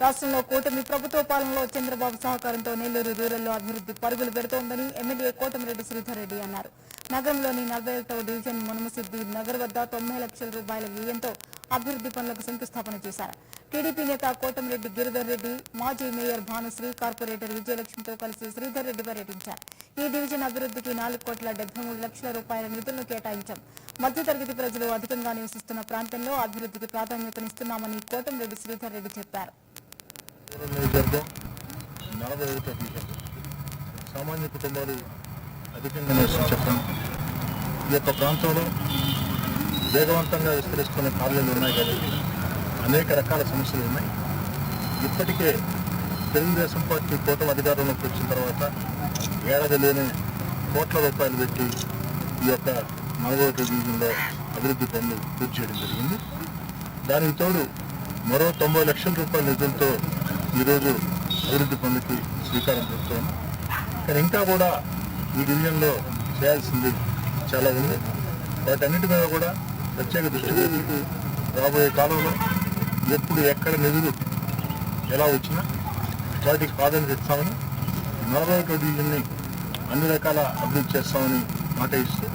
రాష్ట్రంలో కూటమి ప్రభుత్వ పాలనలో చంద్రబాబు సహకారంతో నెల్లూరు రూరల్లో అభివృద్ధి పరుగులు పెడుతోందని ఎమ్మెల్యే కోటమిరెడ్డి శ్రీధర్ రెడ్డి అన్నారు. నగరంలోని 41వ డివిజన్ మునమసిద్ది నగర్ వద్ద 90 లక్షల రూపాయల వ్యయంతో అభివృద్ధి పనులకు శంకుస్థాపన చేశారు. టీడీపీ నేత కోటమిరెడ్డి గిరిధర్ రెడ్డి, మాజీ మేయర్ భానుశ్రీ, కార్పొరేటర్ విజయలక్ష్మితో కలిసి శ్రీధర్ రెడ్డి పర్యటించారు. ఈ డివిజన్ అభివృద్ధికి 4,73 లక్షల రూపాయల నిధులను కేటాయించాం. మధ్యతరగతి ప్రజలు అధికంగా నివసిస్తున్న ప్రాంతంలో అభివృద్ధికి ప్రాధాన్యతనిస్తున్నామని కోటమిరెడ్డి శ్రీధర్ రెడ్డి చెప్పారు. సామాన్య కుటుంబాలు అధికంగా నివసించడం, ఈ యొక్క ప్రాంతంలో వేగవంతంగా విస్తరిస్తున్న కాలనీలు ఉన్నాయి కాబట్టి అనేక రకాల సమస్యలు ఉన్నాయి. ఇప్పటికే తెలుగుదేశం పార్టీ కూటమి అధికారంలోకి వచ్చిన తర్వాత ఏడాదిలోనే కోట్ల రూపాయలు పెట్టి ఈ యొక్క 41వ డివిజన్లో అభివృద్ధి పనులు పూర్తి చేయడం జరిగింది. దానికి తోడు మరో 90 లక్షల రూపాయల నిధులతో ఈరోజు అభివృద్ధి పనులకి శ్రీకారం చుడుతున్నాం. కానీ ఇంకా కూడా ఈ డివిజన్లో చేయాల్సింది చాలా ఉంది. వాటన్నిటి మీద కూడా ప్రత్యేక దృష్టి పెట్టి రాబోయే కాలంలో ఎప్పుడు ఎక్కడ నిధులు ఎలా వచ్చినా వాటికి ప్రాధాన్యత ఇస్తామని 41వ డివిజన్ని అన్ని రకాల అభివృద్ధి చేస్తామని మాట ఇస్తూ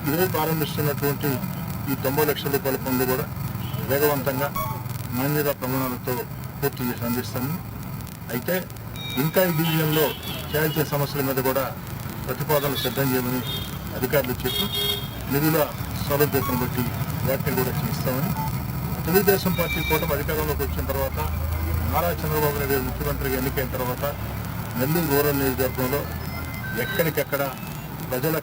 ఈరోజు ప్రారంభిస్తున్నటువంటి ఈ 90 లక్షల రూపాయల పనులు కూడా వేగవంతంగా నాణ్యత ప్రమాణాలతో పూర్తి చేసి అందిస్తామని. అయితే ఇంకా ఈ డివిజన్లో చేయాల్సిన సమస్యల మీద కూడా ప్రతిపాదనలు సిద్ధం చేయమని అధికారులు చెప్పి నిధుల సౌలభ్యతను బట్టి వాటిని కూడా చేస్తామని. తెలుగుదేశం పార్టీ కూటమి అధికారంలోకి వచ్చిన తర్వాత నారా చంద్రబాబు నాయుడు ముఖ్యమంత్రిగా ఎన్నికైన తర్వాత నెల్లూరు రూరల్ నియోజకవర్గంలో ఎక్కడికెక్కడ ప్రజల